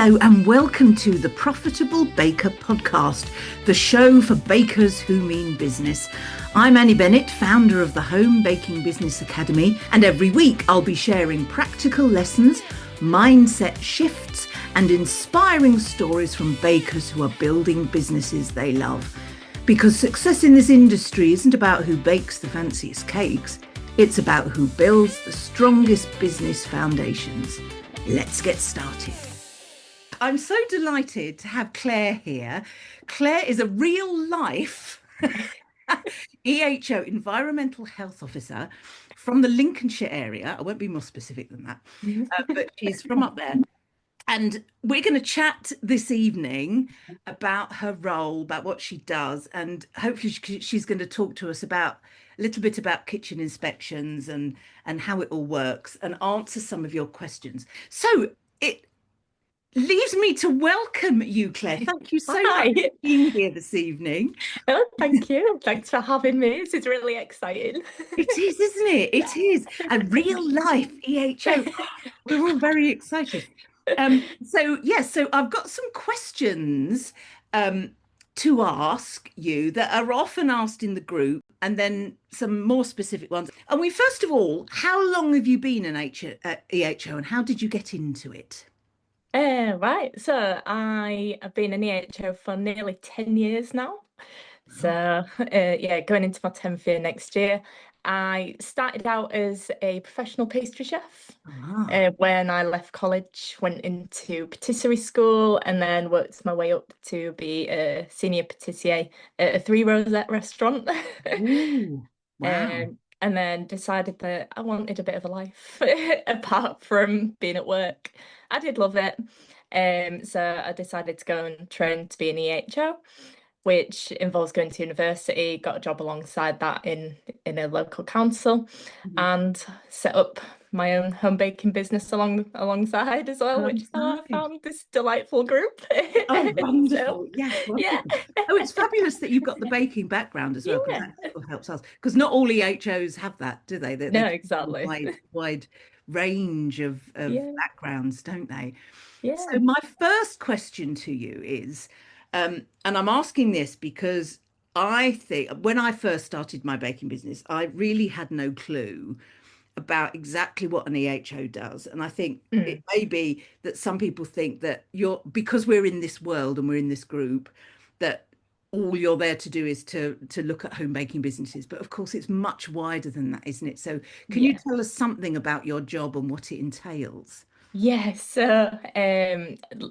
Hello and welcome to the Profitable Baker podcast, the show for bakers who mean business. I'm Annie Bennett, founder of the Home Baking Business Academy, and every week I'll be sharing practical lessons, mindset shifts, and inspiring stories from bakers who are building businesses they love. Because success in this industry isn't about who bakes the fanciest cakes, it's about who builds the strongest business foundations. Let's get started. I'm so delighted to have Claire here. Claire is a real life EHO, Environmental Health Officer from the Lincolnshire area. I won't be more specific than that, but she's from up there. And we're going to chat this evening about her role, about what she does, and hopefully she's going to talk to us about a little bit about kitchen inspections and how it all works and answer some of your questions. So it leaves me to welcome you, Claire. Thank you so much for being here this evening. Oh, thank you. Thanks for having me. This is really exciting. It is, isn't it? It is a real life EHO. We're all very excited. So I've got some questions to ask you that are often asked in the group, and then some more specific ones. And first of all, how long have you been an EHO and how did you get into it? Right. So I have been an EHO for nearly 10 years now. So yeah, going into my 10th year next year. I started out as a professional pastry chef. When I left college, went into patisserie school and then worked my way up to be a senior patissier at a Three Rosette restaurant. Ooh, wow. And then decided that I wanted a bit of a life apart from being at work. I did love it. So I decided to go and train to be an EHO, which involves going to university, got a job alongside that in a local council, and set up my own home baking business alongside as well, which is how I found this delightful group. Oh, wonderful. So, Yes, yeah. wonderful. Oh, it's fabulous that you've got the baking background as well, because Yeah. that sort of helps us. Because not all EHOs have that, do they? They No, have a exactly. wide range of Yeah. backgrounds, don't they? So Yeah. my first question to you is, and I'm asking this because I think when I first started my baking business, I really had no clue about exactly what an EHO does. And I think it Mm. may be that some people think that because we're in this world and we're in this group, that all you're there to do is to look at home baking businesses. But of course, it's much wider than that, isn't it? So can you Yeah. tell us something about your job and what it entails? Yeah, so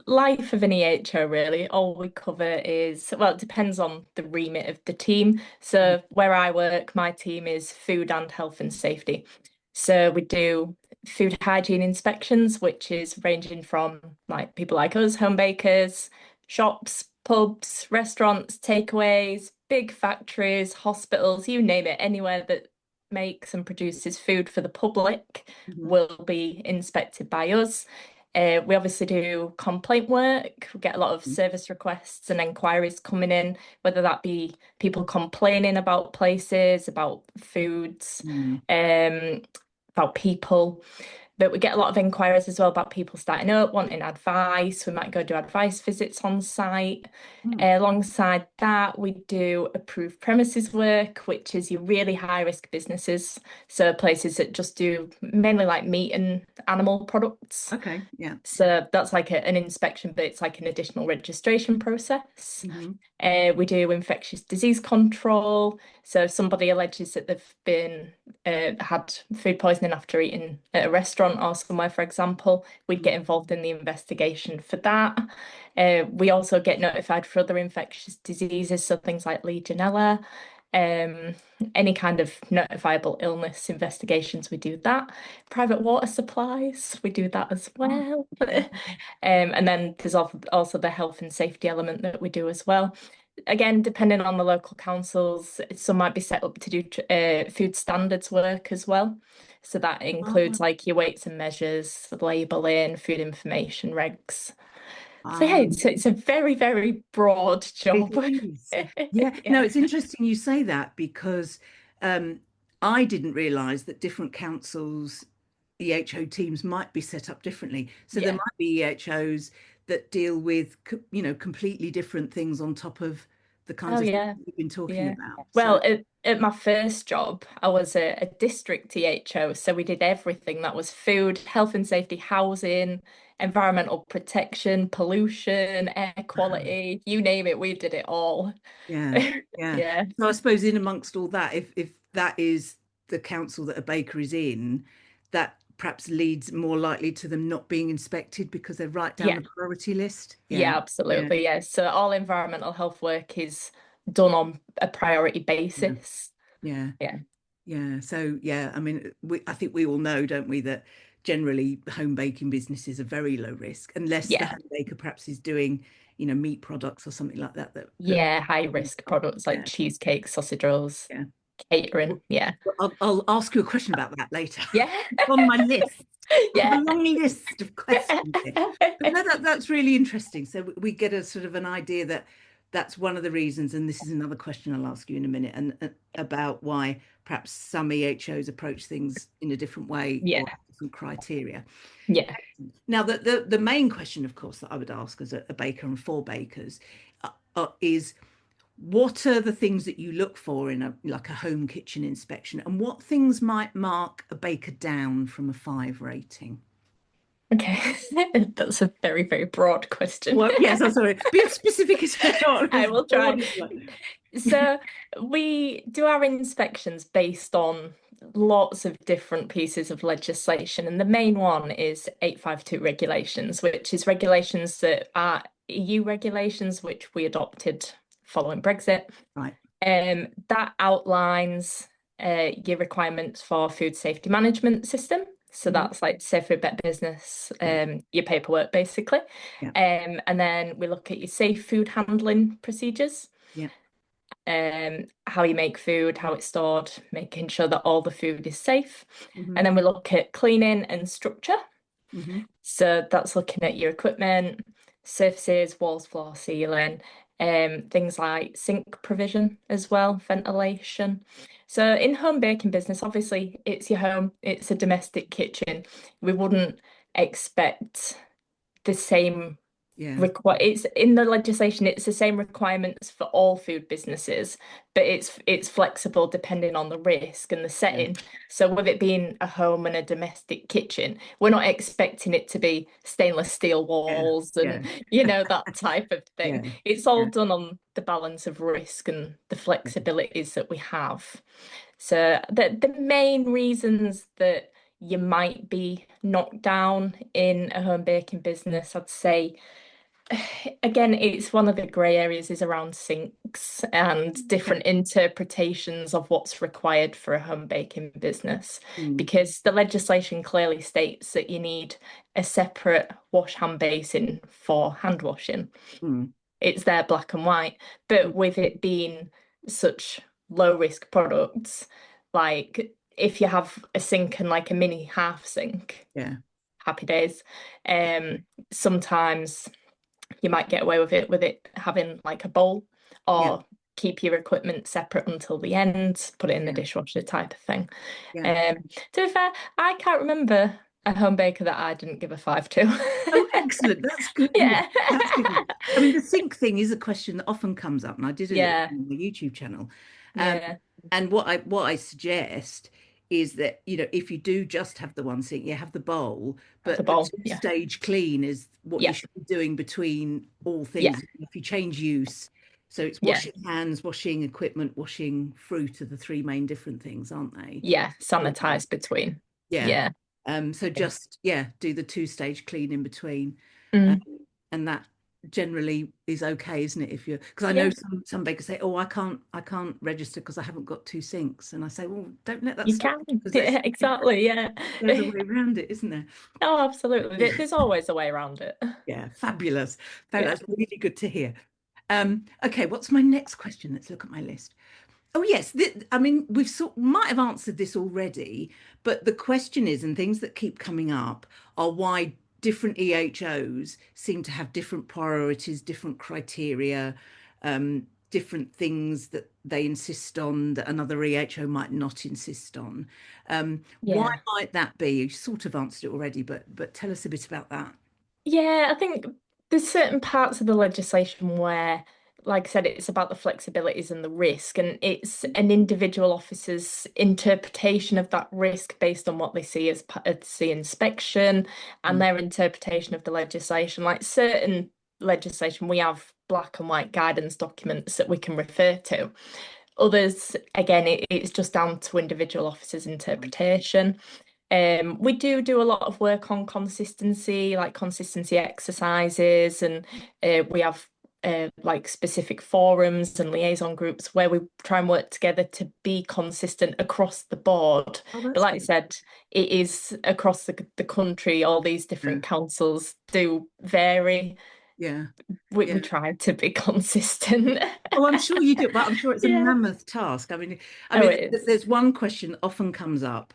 life of an EHO really, all we cover is, well, it depends on the remit of the team. So where I work, my team is food and health and safety. So we do food hygiene inspections, which is ranging from like people like us, home bakers, shops, pubs, restaurants, takeaways, big factories, hospitals, you name it, anywhere that makes and produces food for the public Mhm. will be inspected by us. We obviously do complaint work. We get a lot of service requests and enquiries coming in, whether that be people complaining about places, about foods, Mm. about people. But we get a lot of inquiries as well about people starting up, wanting advice. We might go do advice visits on site. Mm. Alongside that, we do approved premises work, which is your really high risk businesses. So places that just do mainly like meat and animal products. Okay, yeah. So that's like an inspection, but it's like an additional registration process. Mhm. We do infectious disease control. So if somebody alleges that they've been had food poisoning after eating at a restaurant or somewhere, for example, we'd get involved in the investigation for that. We also get notified for other infectious diseases, so things like Legionella, um, any kind of notifiable illness investigations, we do that. Private water supplies, we do that as Oh, well. yeah. And then there's also the health and safety element that we do as well. Again, depending on the local councils, some might be set up to do food standards work as well. So that includes Oh, like your weights and measures, labeling, food information regs. So yeah, um, it's a very, very broad it job. is. Yeah. No, Yeah. it's interesting you say that because um, I didn't realize that different councils' EHO teams might be set up differently. So there Yeah. might be EHOs that deal with, completely different things on top of the kinds Oh of things yeah, we've been talking yeah. about. So, Well, at my first job, I was a district EHO, so we did everything that was food, health and safety, housing, environmental protection, pollution, air quality, you name it, we did it all. yeah, yeah. Yeah. So I suppose in amongst all that, if that is the council that a baker is in, that perhaps leads more likely to them not being inspected because they're right down Yeah. the priority list. Yeah, Yeah, yeah, absolutely. Yeah. So all environmental health work is done on a priority yeah, basis. yeah. Yeah. Yeah, so yeah, I mean, I think we all know, don't we, that generally home baking businesses are very low risk, unless the Yeah. home baker perhaps is doing, meat products or something like that. That Yeah. High risk products like yeah, cheesecakes, sausage rolls, yeah. catering. Well, Yeah. I'll ask you a question about that later. Yeah. It's on my list. I have a Yeah. long list of questions here. But no, that's really interesting. So we get a sort of an idea that that's one of the reasons, and this is another question I'll ask you in a minute, and about why perhaps some EHOs approach things in a different way or Yeah. have different criteria. Yeah. Now, the main question, of course, that I would ask as a baker and for bakers is what are the things that you look for in a home kitchen inspection, and what things might mark a baker down from a 5 rating? Okay. That's a very, very broad question. Well, yes, I'm sorry. Be as specific as I as will try. broad as you like. So we do our inspections based on lots of different pieces of legislation, and the main one is 852 regulations, which is regulations that are EU regulations, which we adopted following Brexit. Right. That outlines your requirements for food safety management system. So Mhm. that's like Safe Food Better Business, Yeah. your paperwork basically. Yeah. And then we look at your safe food handling procedures, Yeah. how you make food, how it's stored, making sure that all the food is safe. Hmm. And then we look at cleaning and structure. Hmm. So that's looking at your equipment, surfaces, walls, floor, ceiling, things like sink provision as well, ventilation. So in home baking business, obviously it's your home, it's a domestic kitchen. We wouldn't expect the same Yeah. require it's in the legislation, it's the same requirements for all food businesses, but it's flexible depending on the risk and the Yeah. setting. So with it being a home and a domestic kitchen, we're not expecting it to be stainless steel Yeah. walls and Yeah. that type of Yeah. thing. It's all Yeah. done on the balance of risk and the flexibilities that we have. So the main reasons that you might be knocked down in a home baking business, I'd say, again, it's one of the grey areas is around sinks and Okay. different interpretations of what's required for a home baking business, Mm. because the legislation clearly states that you need a separate wash hand basin for hand washing. Mm. It's there black and white, but with it being such low risk products, like if you have a sink and like a mini half sink, Yeah. happy days. Sometimes you might get away with it having like a bowl, Yeah. or keep your equipment separate until the end, put it in the Yeah. dishwasher type of thing. Yeah. Um, to be fair, I can't remember a home baker that I didn't give a five to. Oh, excellent. That's good news. Yeah. That's good news. I mean, the sink thing is a question that often comes up, and I did a little Yeah. on the YouTube channel. Um, Yeah. and what I suggest is that, if you do just have the one sink, you have the bowl, Have the but the bowl. Yeah. two-stage clean is what you Yeah. should be doing between all Yeah. things. If you change use, so it's Yeah. washing hands, washing equipment, washing fruit are the three main different things, aren't they? Yeah. Yeah. Sanitize between. Yeah. Yeah. So Yeah. just do the two-stage clean in between, um, Mm. and that generally is okay, isn't it? If you're because I know Yeah. some bakers say, "Oh, I can't register because I haven't got two sinks," and I say, "Well, don't let that You stop can. you because Yeah, exactly. Yeah. there's a way around it, isn't there?" Oh, absolutely. There's always a way around it. Yeah, fabulous. Yeah. That's really good to hear. Okay, what's my next question? Let's look at my list. Oh yes, I mean might have answered this already, but the question is, and things that keep coming up are why different EHOs seem to have different priorities, different criteria, different things that they insist on that another EHO might not insist on. Why Yeah. might that be? You sort of answered it already, but tell us a bit about that. Yeah, I think there's certain parts of the legislation where, like I said, it's about the flexibilities and the risk, and it's an individual officer's interpretation of that risk based on what they see as the inspection and Mm. their interpretation of the legislation. Like certain legislation, we have black and white guidance documents that we can refer to. Others, again, it's just down to individual officers' interpretation. We do a lot of work on consistency, like consistency exercises, and we have like specific forums and liaison groups where we try and work together to be consistent across the board. Oh, But that's like I good. said, it is across the country, all these Yeah, different councils do vary. yeah, We yeah. try to be consistent. Oh, I'm sure you do, but I'm sure it's a Yeah. mammoth task. I Oh, mean, it is. there's one question that often comes up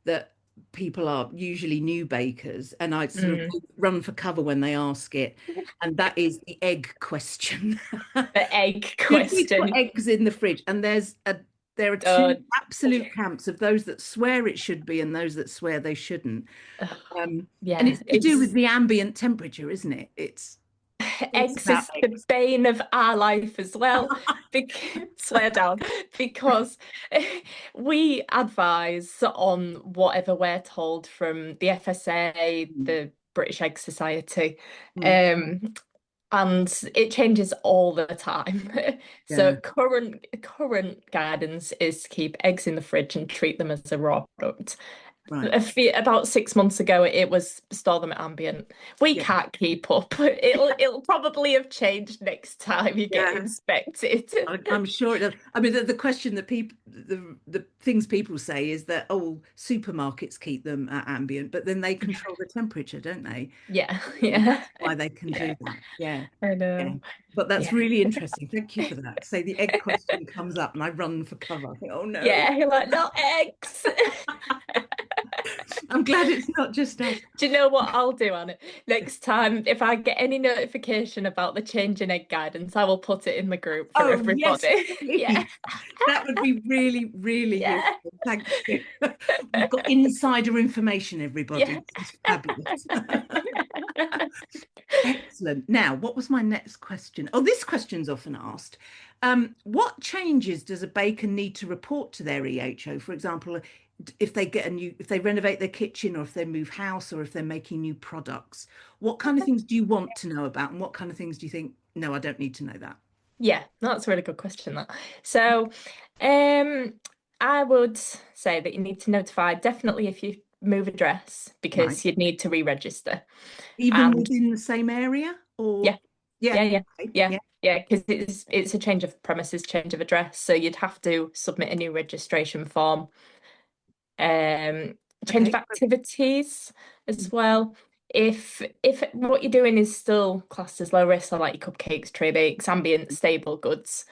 that people are usually new bakers, and I sort of Mm. run for cover when they ask it, and that is the egg question. The egg Should we put question. eggs in the fridge? And there are two Uh, absolute camps of those that swear it should be and those that swear they shouldn't. And yeah, it's to do with it's the ambient temperature, isn't it? It's eggs about is the eggs. bane of our life as well. Swear down, because we advise on whatever we're told from the FSA, Mm, the British Egg Society, mm, um, and it changes all the time. So yeah, current guidance is to keep eggs in the fridge and treat them as a raw product. right. About 6 months ago, it was store them at ambient. We Yeah, can't keep up. It'll probably have changed next time you get yeah. inspected. I'm sure it does. I mean, the question that the things people say is that, oh, supermarkets keep them at ambient, but then they control the temperature, don't they? Yeah, And yeah, that's why they can yeah. do that. Yeah, I yeah. know. But that's Yeah, really interesting. Thank you for that. Say the egg question comes up and I run for cover. I think, oh no. yeah. You're like, not eggs. I'm glad it's not just us. Do you know what I'll do on it? Next time, if I get any notification about the change in egg guidance, I will put it in the group for Oh, yes, everybody. Yeah, please. That would be really, really yeah, useful. Thank you. We've got insider information, yeah. everybody. This is fabulous. Excellent. Now, what was my next question? Oh, this question's often asked. What changes does a baker need to report to their EHO? For example, if they renovate their kitchen or if they move house or if they're making new products, what kind of things do you want to know about? And what kind of things do you think, no, I don't need to know that? Yeah, that's a really good question, that. So, um, I would say that you need to notify definitely if you move address Right. because you'd need to re-register. Even And within the same area or yeah, yeah. yeah, yeah, Okay, yeah, yeah. yeah, because it's a change of premises, change of address. So you'd have to submit a new registration form. Um, Change of Okay. activities as well. If what you're doing is still classed as low risk, so like your cupcakes, tray bakes, ambient, stable goods,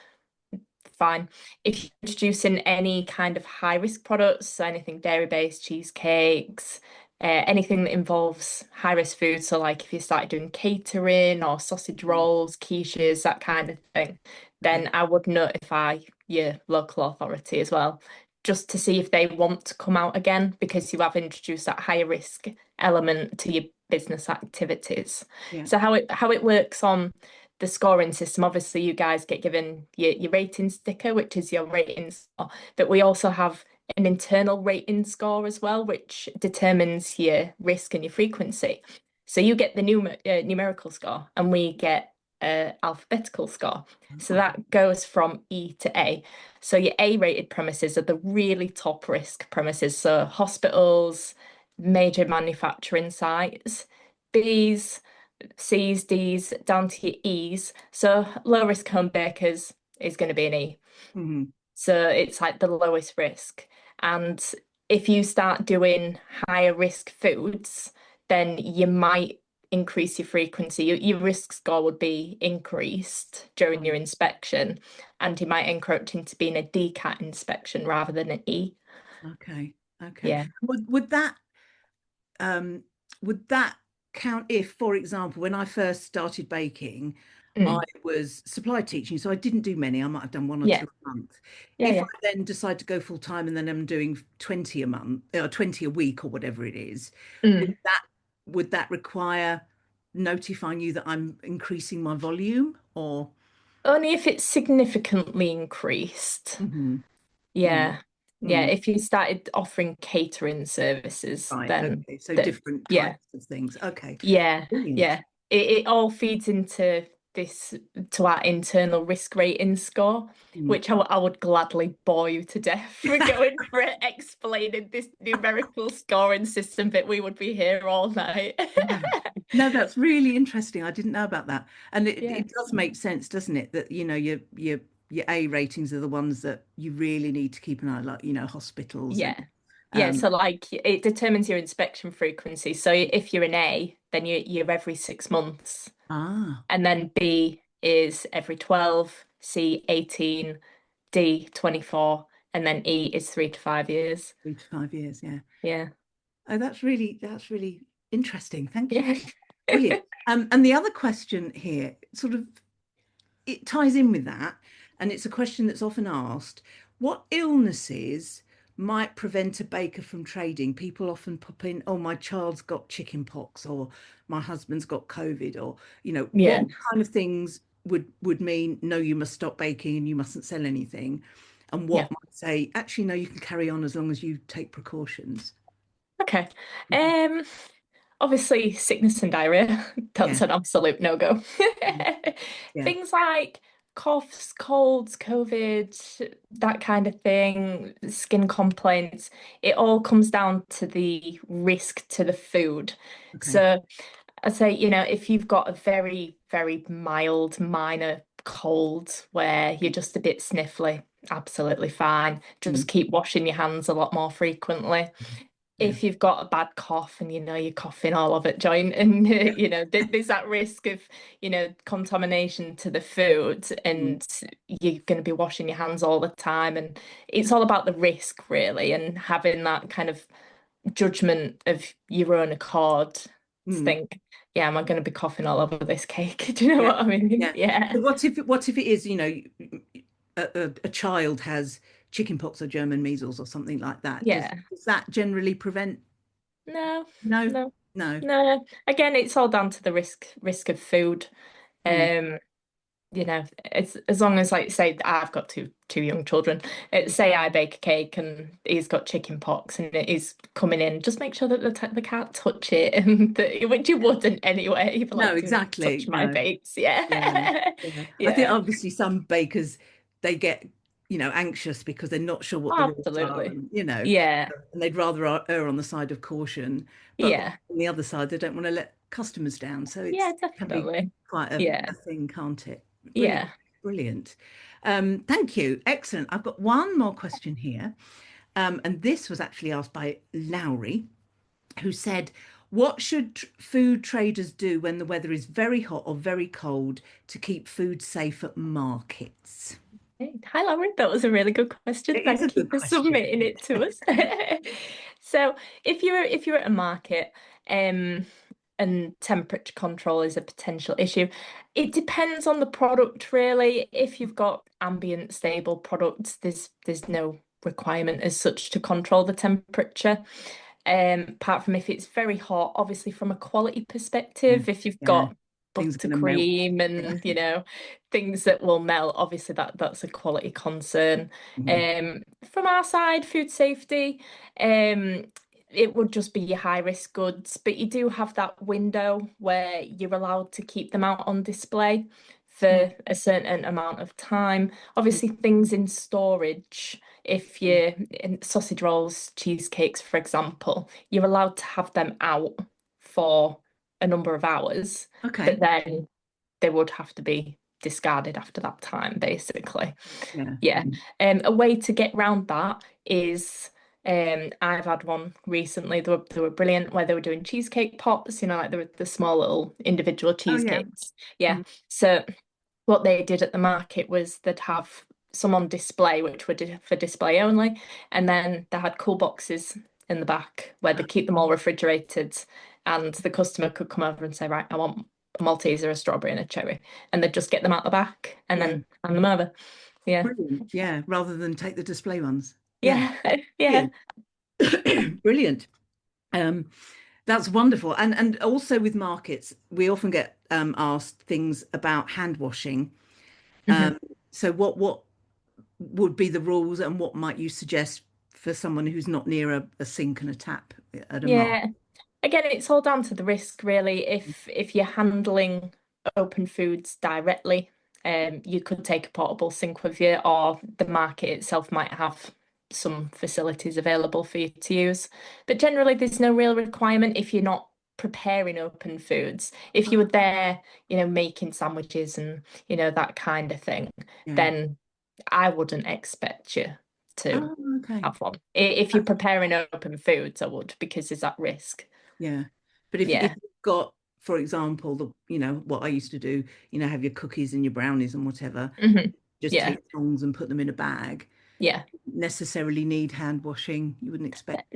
fine. If you're introducing any kind of high risk products, so anything dairy based, cheesecakes, anything that involves high risk food, so like if you started doing catering or sausage rolls, quiches, that kind of thing, Okay. then I would notify your local authority as well, just to see if they want to come out again because you have introduced that higher risk element to your business activities. Yeah. So how it works on the scoring system, obviously you guys get given your rating sticker, which is your rating score, but we also have an internal rating score as well, which determines your risk and your frequency. So you get the numerical score, and we get alphabetical score. So Oh, that goes from E to A. So your A-rated premises are the really top risk premises, so hospitals, major manufacturing sites. B's, C's, D's, down to your E's. So low risk home bakers is going to be an E. mhm. So it's like the lowest risk. And if you start doing higher risk foods, then you might increase your frequency. Your risk score would be increased during your Right. inspection, and you might encroach into being a DCAT inspection rather than an E. Okay. Okay. Yeah. Um would that count if, for example, when I first started baking, I Mm. was supply teaching, so I didn't do many. I might have done one or Yeah. two a month. Yeah. If I Yeah. then decide to go full time and then I'm doing 20 a month or 20 a week or whatever it is, would Mm. that would that require notifying you that I'm increasing my volume or? Only if it's significantly increased. Hmm. Mm, Yeah. Yeah. mm. If you started offering catering services, Right. then Okay. So that, different yeah. types of things. Okay. Yeah, Brilliant. yeah. It all feeds into this to our internal risk rating score, Mm. which I would gladly bore you to death for going for it, explaining this numerical scoring system, but we would be here all night. Wow. No, that's really interesting. I didn't know about that. And Yeah, it does make sense, doesn't it? That, your A ratings are the ones that you really need to keep an eye, like, hospitals and yeah. Yeah, um so like it determines your inspection frequency. So if you're an A, then you're every 6 months. ah, And then B is every 12, C 18, D 24, and then E is 3 to 5 years. 3 to 5 years, yeah. Yeah. Oh, that's really interesting. Thank you. Yeah. Brilliant. And the other question here, sort of, it ties in with that, and it's a question that's often asked. What illnesses might prevent a baker from trading? People often pop in, oh, my child's got chicken pox, or my husband's got COVID, or, what Yeah. kind of things would mean, no, you must stop baking and you mustn't sell anything, and Yeah. what might say, actually, no, you can carry on as long as you take precautions. Okay. Mhm. Um, Obviously sickness and diarrhea, Yeah, that's an absolute no-go. yeah, yeah. Things like coughs, colds, COVID, that kind of thing, skin complaints, it all comes down to the risk to the food. Okay. So I'd say, if you've got a very, very mild, minor cold where you're just a bit sniffly, absolutely fine. Mm, Just keep washing your hands a lot more frequently. yeah. If you've got a bad cough and you're coughing all over the joint and there's that risk of contamination to the food Mm, and you're going to be washing your hands all the time, and it's all about the risk really, and having that kind of judgment of your own accord to mm. think, yeah, am I going to be coughing all over this cake? Do you know Yeah, what I mean? yeah. Yeah. So what if it is, a child has chicken pox or German measles or something like that? Does Yeah. does that generally prevent? No, No, no, no. no. Again, it's all down to the risk of food. Mm, Um, it's as long as, like, say I've got two young children. Say I bake a cake and he's got chicken pox and it is coming in, just make sure that they can't touch it, and which you wouldn't anyway. You'd be no, like, do not exactly. touch my No. bakes. Yeah, Yeah. yeah. I think Yeah. obviously some bakers, they get, anxious because they're not sure what the risks are, Absolutely. and Yeah. and they'd rather err on the side of caution. But Yeah. on the other side, they don't want to let customers down. So Yeah, it can be definitely. quite a Yeah. thing, can't it? Brilliant, Yeah. brilliant. Thank you. Excellent. I've got one more question here. And this was actually asked by Lowry, who said, what should food traders do when the weather is very hot or very cold to keep food safe at markets? Hey, hi, Lauren. That was a really good question. It is a Thank you good for question, submitting isn't it it? to us. So, if you're at a market, um, and temperature control is a potential issue, it depends on the product, really. If you've got ambient stable products, there's no requirement as such to control the temperature. Apart from if it's very hot, obviously from a quality Yeah, perspective, if you've yeah. got Things are going to melt. buttercream Yeah. and things that will melt, obviously that's a quality concern. Mhm. From our side, food safety, um, it would just be your high risk goods, but you do have that window where you're allowed to keep them out on display Mm, for a certain amount of time. mm, Obviously, things in storage, if mm. you're in sausage rolls, cheesecakes, for example, you're allowed to have them out for a number of hours, but Okay. then they would have to be discarded after that time, basically. Yeah. Yeah. A way to get round that is, I've had one recently. They were brilliant, where they were doing cheesecake pops, like the small little individual Oh, yeah. cheesecakes. Yeah. Mm, So what they did at the market was they'd have some on display, which were for display only, and then they had cool boxes in the back where they keep them all refrigerated, and the customer could come over and say, right, I want a Malteser, a strawberry, and a cherry, and they'd just get them out the back and yeah. then hand them over. Yeah, Brilliant. Yeah. Rather than take the display ones. Yeah. yeah, yeah, Brilliant. Brilliant. Um, That's wonderful. And also with markets, we often get asked things about hand washing. Mhm. Um, so what would be the rules and what might you suggest for someone who's not near a sink and a tap at a market? Yeah. Again, it's all down to the risk, really. If you're handling open foods directly, you could take a portable sink with you, or the market itself might have some facilities available for you to use. But generally, there's no real requirement if you're not preparing open foods. If you were there, making sandwiches and, that kind of thing, Yeah. then I wouldn't expect you to Oh, okay. have one. If you're preparing open foods, I would, because there's that risk. Yeah. But if Yeah. you've got, for example, what I used to do, have your cookies and your brownies and whatever, Hmm. just Yeah. take tongs and put them in a bag. Yeah. Necessarily need hand washing. You wouldn't expect.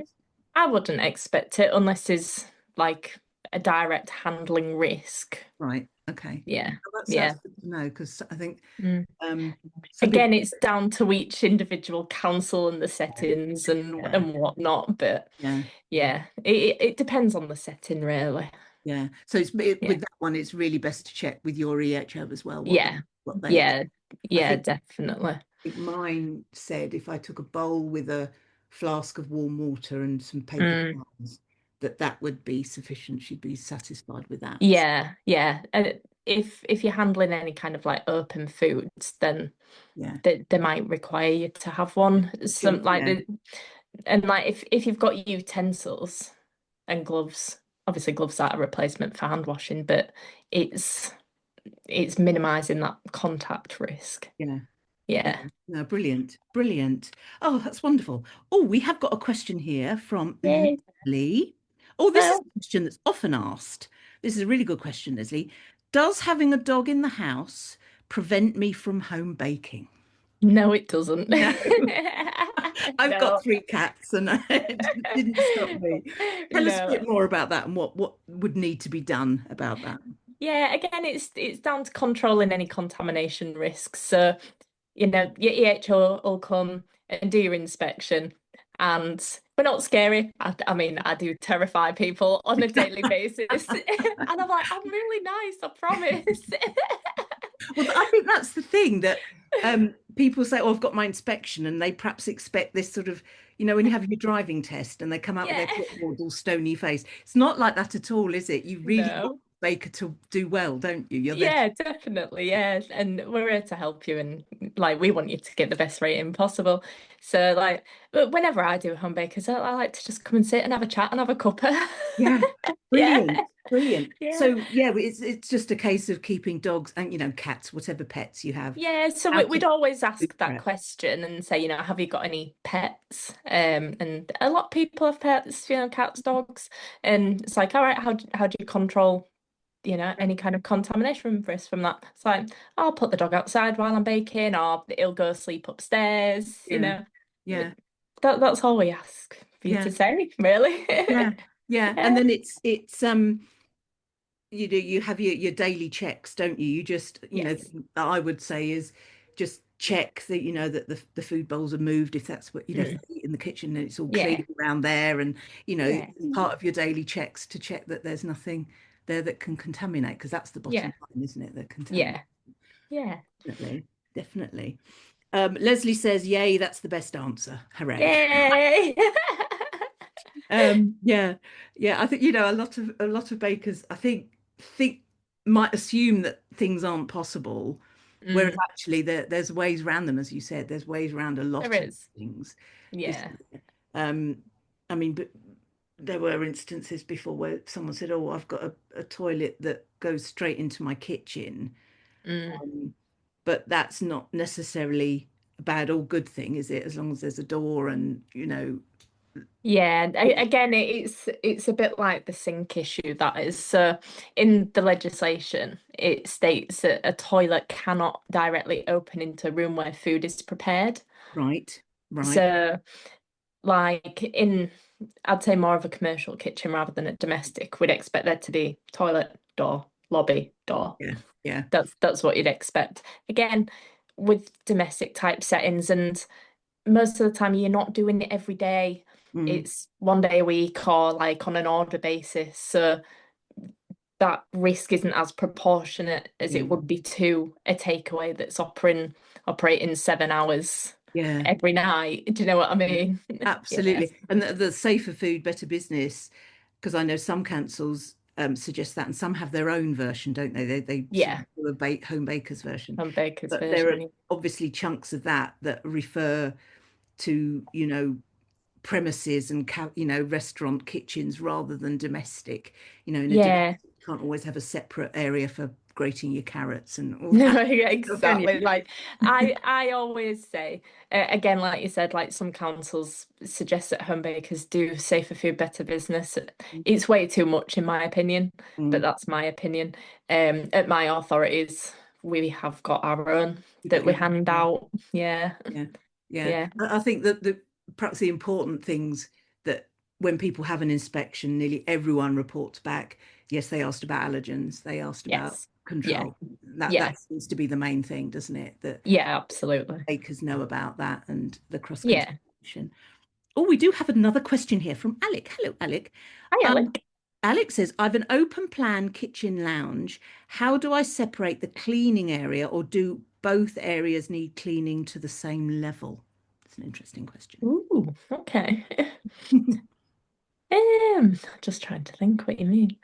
I wouldn't expect it unless there's like a direct handling risk. Right. Okay. Yeah. Well, that's Yeah. good to know because I think Mm. some people. Again, it's down to each individual council and the settings and Yeah. and whatnot, but Yeah. yeah, it depends on the setting, really. Yeah. So Yeah. with that one, it's really best to check with your EHO as well Yeah. what they expect. Yeah. I Yeah, think definitely. mine said if I took a bowl with a flask of warm water and some paper Mm. towels, that would be sufficient. She'd be satisfied with that. Yeah, yeah. And if you're handling any kind of like open foods, then Yeah. they might require you to have one. Some like Yeah. the and like if you've got utensils and gloves, obviously gloves are a replacement for hand washing, but it's it's minimizing that contact risk. Yeah. Yeah. Yeah. No, brilliant. Brilliant. Oh, that's wonderful. Oh, we have got a question here from Yay. Leslie. Oh, this is Well, a question that's often asked. This is a really good question, Leslie. Does having a dog in the house prevent me from home baking? no, it doesn't. No. I've got No. three cats and it didn't stop me. Tell us a bit No. more about that and what would need to be done about that. Yeah, again, it's down to controlling any contamination risks. So, your EHO will come and do your inspection. And we're not scary. I mean, I do terrify people on a daily basis. And I'm like, I'm really nice, I promise. Well, I think that's the thing that people say, "Oh, I've got my inspection," and they perhaps expect this sort of, when you have your driving test and they come out with their Yeah. clipboard all stony face. It's not like that at all, is it? You really want No. the baker to do well, don't you? You're there. Yeah, definitely. Yeah. And we're here to help you and like we want you to get the best rating possible. So like but whenever I do home bakers, I like to just come and sit and have a chat and have a cuppa. Yeah, Yeah. brilliant, brilliant. Yeah. So yeah, it's just a case of keeping dogs and cats, whatever pets you have, Yeah, so out we'd of always food ask that prep. question and say, have you got any pets? And a lot of people have pets, cats, dogs, and it's like, all right, how do you control, any kind of contamination risk from that? It's like, I'll put the dog outside while I'm baking, or he'll go sleep upstairs, Yeah, yeah, That's all we ask for you yeah, to say, really. yeah, yeah. And Yeah. then it's you have your daily checks, don't you? You just, Yes. I would say is just check that that the food bowls are moved if that's what if Mm. they eat in the kitchen and it's all Yeah. clean around there and Yeah. part of your daily checks to check that there's nothing there that can contaminate because that's the bottom Yeah. line, isn't it? That contaminate. Yeah. Yeah. Definitely, definitely. Leslie says, "Yay, that's the best answer. Hooray!" Yay. Yeah, yeah. I think a lot of bakers, I think might assume that things aren't possible, whereas Mm, actually there's ways around them, as you said. There's ways around a there lot of is. things. Yeah. Isn't there? I mean, but there were instances before where someone said, "Oh, I've got a toilet that goes straight into my kitchen," Mm. um, but that's not necessarily a bad or good thing, is it? As long as there's a door and Yeah, again, it's a bit like the sink issue that is. So in the legislation, it states that a toilet cannot directly open into a room where food is prepared. right, right. So like I'd say more of a commercial kitchen rather than a domestic, we'd expect there to be toilet door, lobby door. Yeah, yeah, That's what you'd expect. Again, with domestic type settings, and most of the time you're not doing it every day. Mm, it's 1 day a week or like on an order basis. So that risk isn't as proportionate as yeah, it would be to a takeaway that's operating 7 hours yeah, every night. Do you know what I yeah, mean? Yeah. absolutely. And the safer food, better business, because I know some councils suggest that, and some have their own version, don't they? They sort of Yeah. do a home bakers version, On Baker's but there are version. obviously chunks of that that refer to, premises and restaurant kitchens rather than domestic. In a domestic, Yeah. you can't always have a separate area for grating your carrots and all No, that. Can you? exactly. Like I always say, again, like you said, like some councils suggest that home bakers do safer food, better business. It's way too much in my opinion, but Mm. that's my opinion. At my authorities, we have got our own You've got that we your hand yeah, out. Yeah. yeah, yeah. Yeah. I think that the perhaps the important things that when people have an inspection, nearly everyone reports back. Yes, they asked about allergens. They asked about Yes. Yeah. control. Yeah. That seems to be the main thing, doesn't it? That Yeah, absolutely. bakers know about that and the Yeah. cross-contamination. Oh, we do have another question here from Alec. Hello, Alec. Hi, Um, Alec. Alex says, I've an open plan kitchen lounge. How do I separate the cleaning area, or do both areas need cleaning to the same level? It's an interesting question. Ooh, okay. Just trying to think what you mean.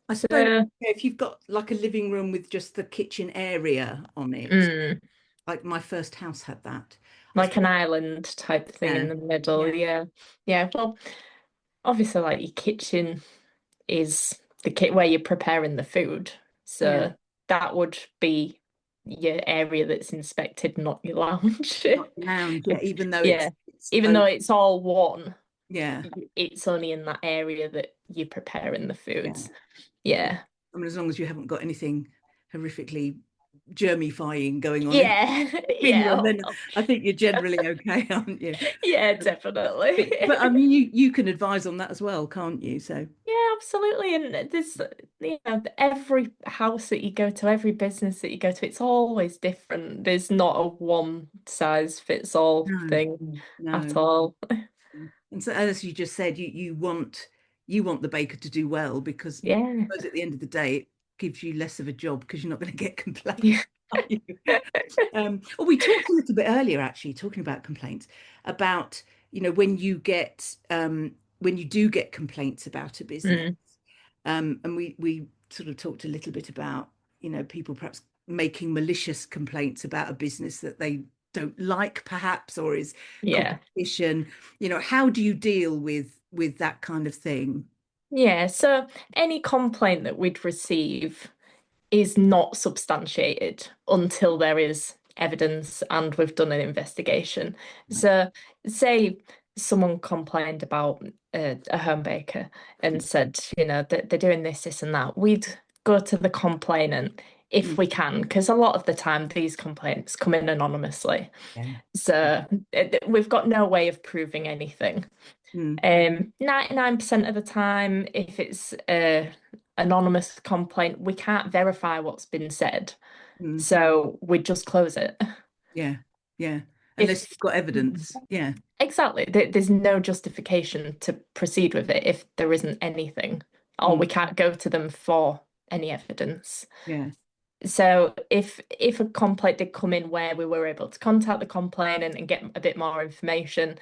I suppose So, if you've got like a living room with just the kitchen area on it, mm, like my first house had that. I like an suppose, island type thing in yeah, the middle. yeah, Yeah. Yeah. Well, obviously, like your kitchen is the kit where you're preparing the food. yeah. So that would be your area that's inspected, not your lounge. Not lounge, yeah, even though Yeah. it's Even though it's all one, yeah, it's only in that area that you're preparing the yeah. foods. Yeah. I mean, as long as you haven't got anything horrifically germifying going on Yeah. in your Yeah. room, then I think you're generally okay, aren't you? Yeah, But definitely. I mean, you can advise on that as well, can't you? So Yeah, absolutely. And there's, every house that you go to, every business that you go to, it's always different. There's not a one size fits all no, thing at no. all. And so, as you just said, you want the baker to do well because Yeah. I suppose at the end of the day, it gives you less of a job because you're not going to get complaints. Yeah. Are you? Well, we talked a little bit earlier, actually, talking about complaints, about, when you do get complaints about a business. Mm, And we sort of talked a little bit about, people perhaps making malicious complaints about a business that they don't like, perhaps, or is yeah. competition. How do you deal with that kind of thing? Yeah. So any complaint that we'd receive is not substantiated until there is evidence and we've done an investigation. Right. So, say someone complained about a home baker and said, that they're doing this, this, and that, we'd go to the complainant if Mm, we can, because a lot of the time these complaints come in anonymously. yeah. So, we've got no way of proving anything. Mm, 99% of the time, if it's a anonymous complaint, we can't verify what's been said. mm, So we just close it. yeah. Yeah. Unless If you've got evidence. Yeah. exactly, there's no justification to proceed with it if there isn't anything, or Mm, we can't go to them for any evidence. yeah. So if a complaint did come in where we were able to contact the complainant and get a bit more information,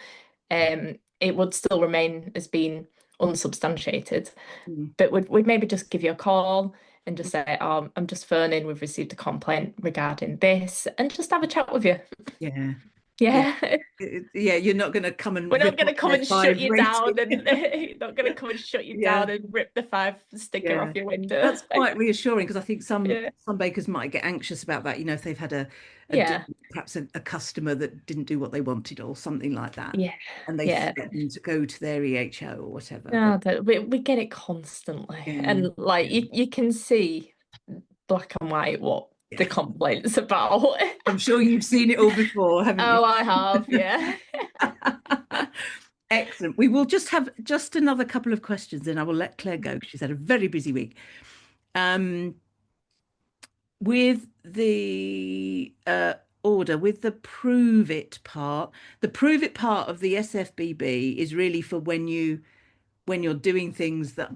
it would still remain as being unsubstantiated. Mm, But we'd maybe just give you a call and just say, oh, I'm just phoning, we've received a complaint regarding this, and just have a chat with you. yeah. Yeah. Yeah. Yeah. You're not going to come and We're not rip going off to come their and shut five you rating. down and not going to come and shut you Yeah. down and rip the five sticker Yeah. off your window. That's quite reassuring because I think some Yeah. some bakers might get anxious about that, if they've had Yeah. perhaps a customer that didn't do what they wanted or something like that, Yeah. and they Yeah. threaten to go to their EHO or whatever. But No, we get it constantly. yeah, And like yeah, you can see black and white what the yeah. complaint's about. I'm sure you've seen it all before, haven't you? Oh, I have, yeah. Excellent. We will just have just another couple of questions, and I will let Claire go because she's had a very busy week. Um, with the order with the prove it part. The prove it part of the SFBB is really for when you're doing things that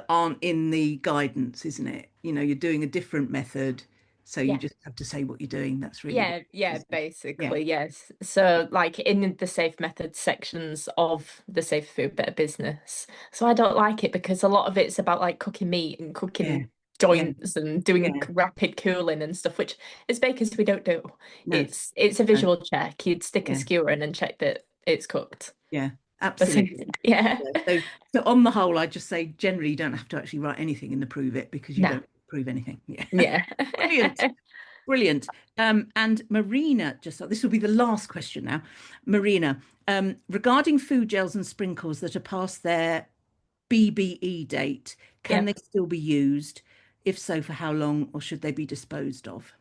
aren't in the guidance, isn't it? You're doing a different method, so you Yeah. just have to say what you're doing. That's really what Yeah, it is. Yeah, basically, yes. So, like in the safe methods sections of the Safe Food Better Business. So I don't like it because a lot of it's about like cooking meat and yeah, cooking yeah, joints and doing yeah. rapid cooling and stuff, which as bakers we don't do. No, It's a no, visual check. You'd stick a yeah, skewer in and check that it's cooked. yeah, That's absolutely. it. Yeah. Yeah. So on the whole, I just say generally you don't have to actually write anything in the prove it because you No. don't prove anything. Yeah. Yeah. Brilliant. Brilliant. And Marina, just this will be the last question now. Marina, regarding food gels and sprinkles that are past their BBE date, can Yeah. they still be used? If so, for how long, or should they be disposed of?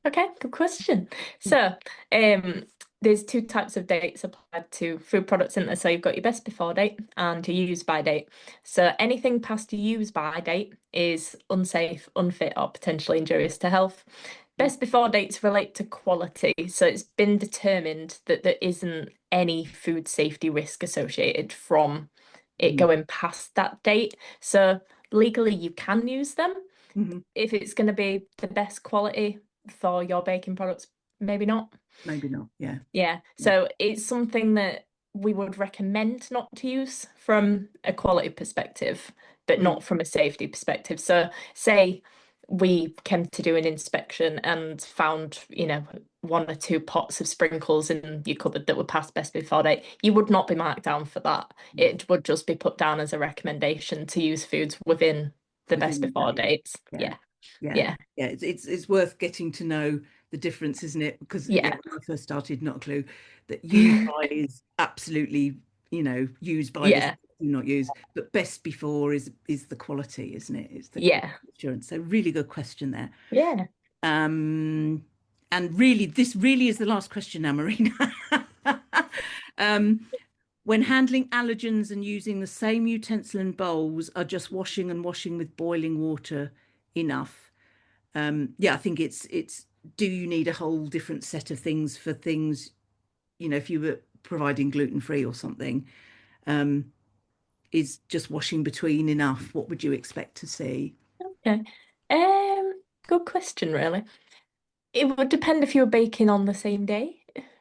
Okay, good question. So, there's two types of dates applied to food products in there. So you've got your best before date and your use by date. So anything past your use by date is unsafe, unfit, or potentially injurious to health. Best before dates relate to quality. So it's been determined that there isn't any food safety risk associated from it Mhm. going past that date. So legally you can use them Mhm. if it's going to be the best quality for your baking products, maybe not. Maybe not. Yeah. Yeah. Yeah. So it's something that we would recommend not to use from a quality perspective, but Mm. not from a safety perspective. So say we came to do an inspection and found, one or two pots of sprinkles in your cupboard that were past best before date, you would not be marked down for that. No. It would just be put down as a recommendation to use foods within the best Within the before date. dates. Yeah. Yeah. Yeah. Yeah. Yeah. It's worth getting to know the difference, isn't it? Because yeah, Yeah. when I first started, not a clue that use by is absolutely, use by this Yeah. do not use, but best before is the quality, isn't it? It's the quality Yeah. assurance. So really good question there. Yeah. Um, and really, this really is the last question now, Marina. Um, when handling allergens and using the same utensil and bowls, are just washing and washing with boiling water enough? Yeah, I think it's do you need a whole different set of things for things, if you were providing gluten free or something, um, is just washing between enough? What would you expect to see? Okay. Good question, really. It would depend if you were baking on the same day.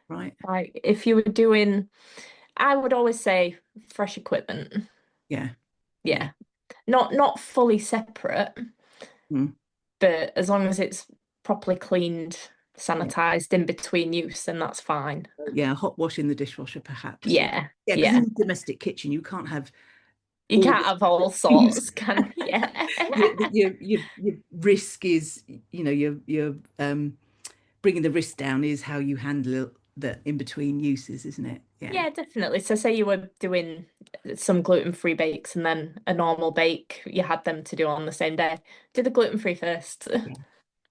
Right. Like if you were doing, I would always say fresh equipment. Yeah. Yeah. Yeah. Not fully separate, Mm. but as long as it's properly cleaned, Yeah. sanitized in between use, then that's fine. Yeah. Hot wash in the dishwasher, perhaps. Yeah. Yeah. Yeah. Because in Yeah. the domestic kitchen, you can't have You all can't the have all things. sorts, can yeah. Your risk is, your bringing the risk down is how you handle the in between uses, isn't it? Yeah. Yeah, definitely. So say you were doing some gluten-free bakes and then a normal bake, you had them to do on the same day. Do the gluten-free first. Yeah. Yeah.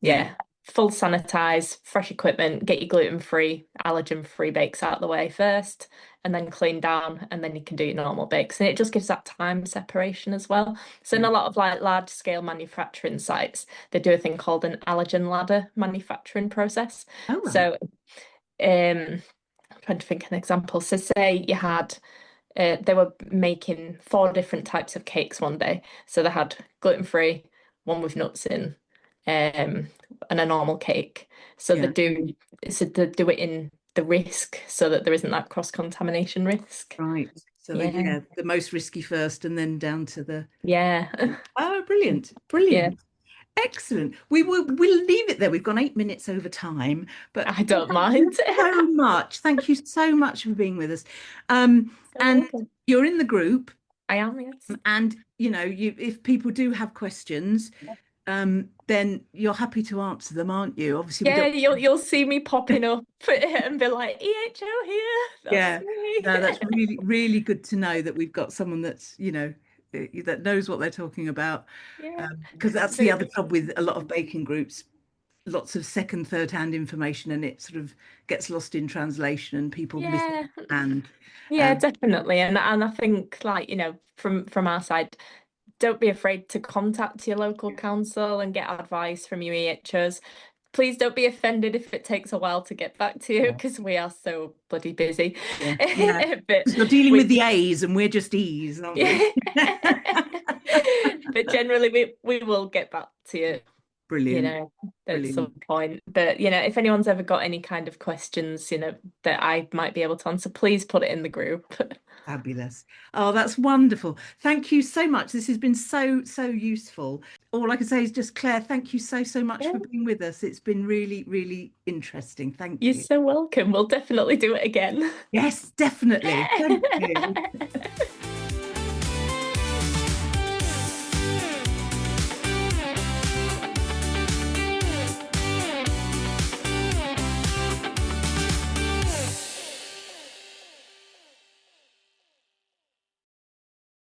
Yeah. Full sanitize, fresh equipment, get your gluten-free, allergen-free bakes out of the way first, and then clean down, and then you can do your normal bakes. And it just gives that time separation as well. So in Yeah. a lot of like large-scale manufacturing sites, they do a thing called an allergen ladder manufacturing process. Oh, right. So I'm trying to think of an example. So say you had they were making four different types of cakes one day. So they had gluten-free, one with nuts in, and a normal cake. So Yeah. they do it in the risk so that there isn't that cross-contamination risk. Right. So Yeah. yeah, the most risky first and then down to the Yeah. oh, brilliant. Yeah. Brilliant. Excellent. We'll leave it there. We've gone 8 minutes over time, but I don't thank you mind. so much. Thank you so much for being with us. And Welcome. you're in the group, I am, yes. and you if people do have questions, then you're happy to answer them, aren't you? Obviously, we Yeah, don't. you'll see me popping up and be like, EHO here. That's Yeah, me. no, that's really, really good to know that we've got someone that's, that knows what they're talking about. Yeah. Because that's the So, other trouble with a lot of baking groups, lots of second, third hand information, and it sort of gets lost in translation and people yeah. misunderstand. Yeah, Um, definitely. And I think like, from our side, don't be afraid to contact your local council and get advice from your EHOs. Please don't be offended if it takes a while to get back to you Yeah. because we are so bloody busy. Yeah. Yeah. But 'Cause you're dealing with we the A's and we're just E's, aren't we? but generally we will get back to you, Brilliant. at some Brilliant. point. But if anyone's ever got any kind of questions, that I might be able to answer, please put it in the group. Fabulous. Oh, that's wonderful. Thank you so much. This has been so, so useful. All I can say is just, Claire, thank you so, so much Yeah, for being with us. It's been really, really interesting. Thank you're you. so welcome. We'll definitely do it again. Yes, definitely. Thank you.